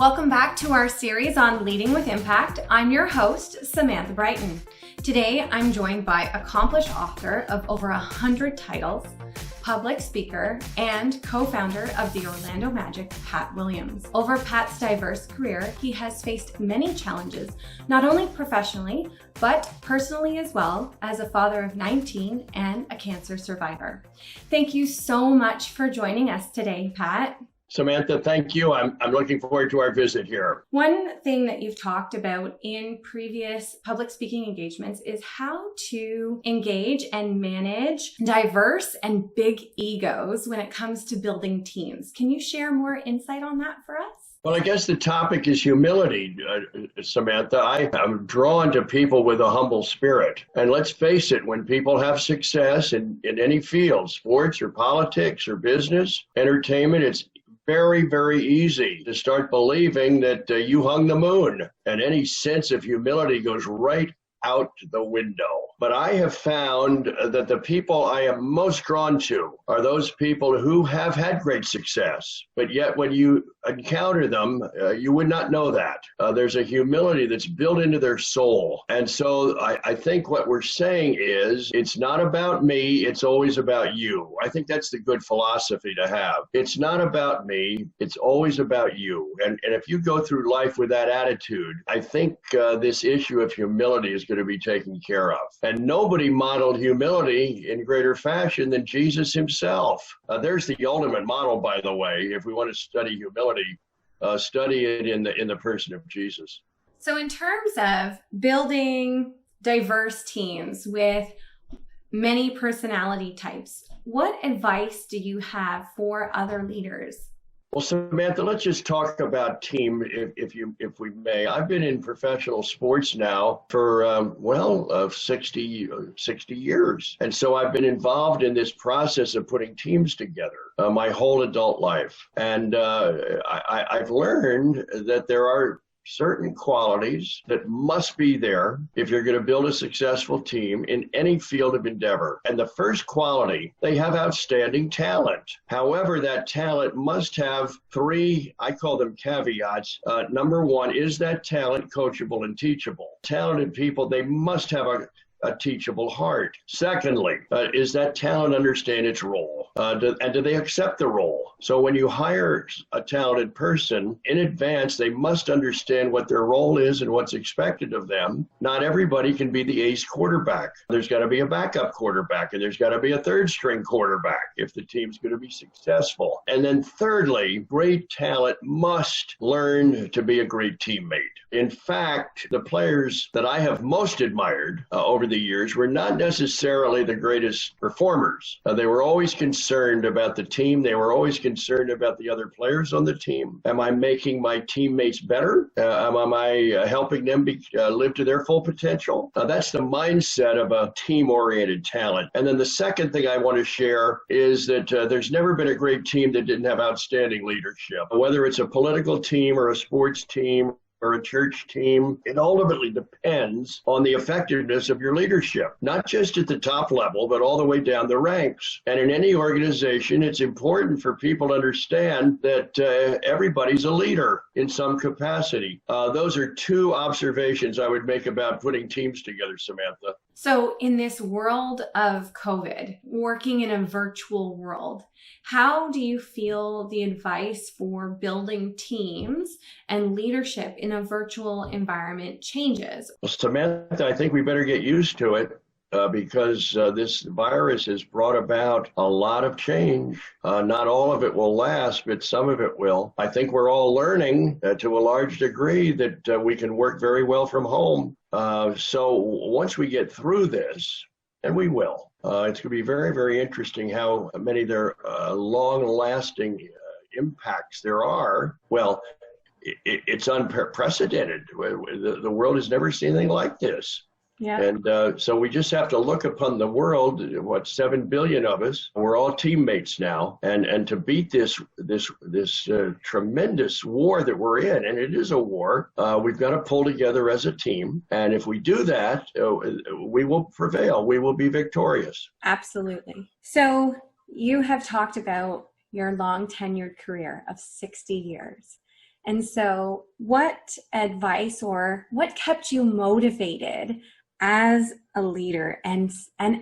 Welcome back to our series on Leading with Impact. I'm your host, Samantha Brighton. Today, I'm joined by accomplished author of over 100 titles, public speaker, and co-founder of the Orlando Magic, Pat Williams. Over Pat's diverse career, he has faced many challenges, not only professionally, but personally as well, as a father of 19 and a cancer survivor. Thank you so much for joining us today, Pat. Samantha, thank you. I'm looking forward to our visit here. One thing that you've talked about in previous public speaking engagements is how to engage and manage diverse and big egos when it comes to building teams. Can you share more insight on that for us? Well, I guess the topic is humility, Samantha. I am drawn to people with a humble spirit. And let's face it, when people have success in any field, sports or politics or business, entertainment, it's very, very easy to start believing that you hung the moon, and any sense of humility goes right out the window. But I have found that the people I am most drawn to are those people who have had great success, but yet when you encounter them, you would not know that. There's a humility that's built into their soul. And so I think what we're saying is, it's not about me, it's always about you. I think that's the good philosophy to have. It's not about me, it's always about you. And if you go through life with that attitude, I think this issue of humility is going to be taken care of. And nobody modeled humility in greater fashion than Jesus himself. There's the ultimate model, by the way. If we want to study humility, study it in the person of Jesus. So in terms of building diverse teams with many personality types, what advice do you have for other leaders? Well, Samantha, let's just talk about team, if we may. I've been in professional sports now for 60 years, and so I've been involved in this process of putting teams together my whole adult life, and I've learned that there are certain qualities that must be there if you're going to build a successful team in any field of endeavor. And the first quality, they have outstanding talent. However, that talent must have three, I call them caveats. Number one, is that talent coachable and teachable? Talented people, they must have a teachable heart. Secondly, is that talent understand its role? And do they accept the role? So when you hire a talented person in advance, they must understand what their role is and what's expected of them. Not everybody can be the ace quarterback. There's got to be a backup quarterback, and there's got to be a third string quarterback if the team's going to be successful. And then thirdly, great talent must learn to be a great teammate. In fact, the players that I have most admired over the years were not necessarily the greatest performers. They were always concerned about the team. They were always concerned about the other players on the team. Am I making my teammates better? Am I helping them live to their full potential? That's the mindset of a team-oriented talent. And then the second thing I want to share is that there's never been a great team that didn't have outstanding leadership. Whether it's a political team or a sports team or a church team, it ultimately depends on the effectiveness of your leadership, not just at the top level, but all the way down the ranks. And in any organization, it's important for people to understand that everybody's a leader in some capacity. Those are two observations I would make about putting teams together, Samantha. So in this world of COVID, working in a virtual world, how do you feel the advice for building teams and leadership in a virtual environment changes? Well, Samantha, I think we better get used to it because this virus has brought about a lot of change. Not all of it will last, but some of it will. I think we're all learning to a large degree that we can work very well from home. So once we get through this, and we will, it's going to be very, very interesting how many there long-lasting impacts there are. Well, it's unprecedented. The world has never seen anything like this. Yeah. And so we just have to look upon the world, 7 billion of us, we're all teammates now. And to beat this tremendous war that we're in, and it is a war, we've got to pull together as a team. And if we do that, we will prevail. We will be victorious. Absolutely. So you have talked about your long tenured career of 60 years. And so what advice or what kept you motivated as a leader and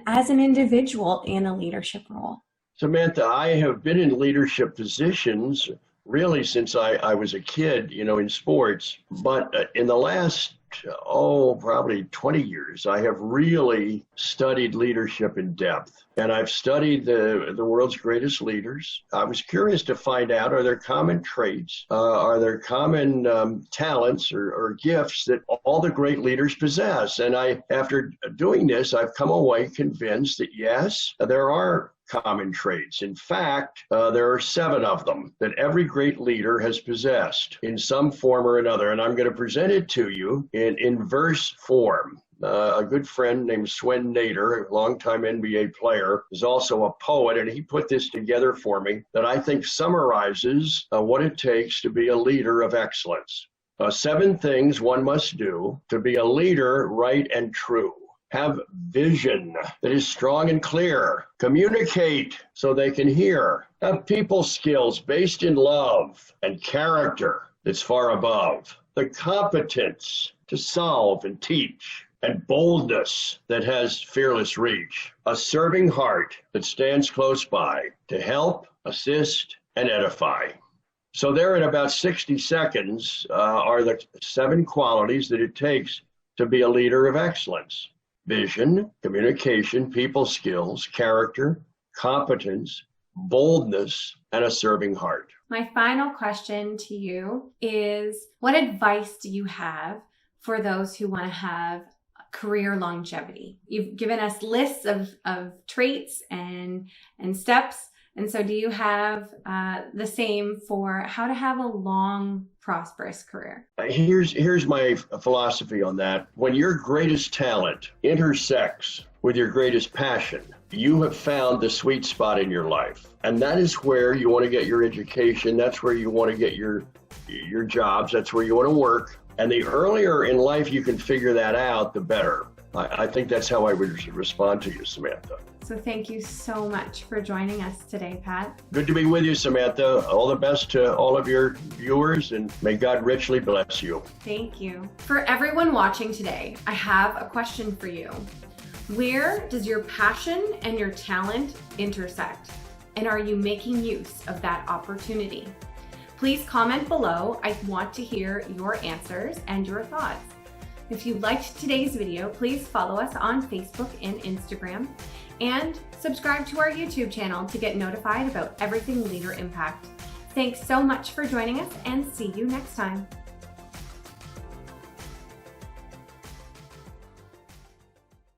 as an individual in a leadership role? Samantha, I have been in leadership positions really since I was a kid, in sports. But in the last, probably 20 years, I have really studied leadership in depth. And I've studied the world's greatest leaders. I was curious to find out, are there common traits? Are there common talents or gifts that all the great leaders possess? And after doing this, I've come away convinced that yes, there are common traits. In fact, there are 7 of them that every great leader has possessed in some form or another. And I'm going to present it to you in verse form. A good friend named Swen Nader, a longtime NBA player, is also a poet, and he put this together for me that I think summarizes what it takes to be a leader of excellence. 7 things one must do to be a leader right and true. Have vision that is strong and clear. Communicate so they can hear. Have people skills based in love and character that's far above. The competence to solve and teach. And boldness that has fearless reach. A serving heart that stands close by to help, assist, and edify. So there in about 60 seconds are the 7 qualities that it takes to be a leader of excellence. Vision, communication, people skills, character, competence, boldness, and a serving heart. My final question to you is, what advice do you have for those who want to have career longevity? You've given us lists of traits and steps. And so do you have the same for how to have a long, prosperous career? Here's my philosophy on that. When your greatest talent intersects with your greatest passion, you have found the sweet spot in your life. And that is where you want to get your education. That's where you want to get your jobs. That's where you want to work. And the earlier in life you can figure that out, the better. I think that's how I would respond to you, Samantha. So thank you so much for joining us today, Pat. Good to be with you, Samantha. All the best to all of your viewers, and may God richly bless you. Thank you. For everyone watching today, I have a question for you. Where does your passion and your talent intersect? And are you making use of that opportunity? Please comment below. I want to hear your answers and your thoughts. If you liked today's video, please follow us on Facebook and Instagram, and subscribe to our YouTube channel to get notified about everything Leader Impact. Thanks so much for joining us, and see you next time.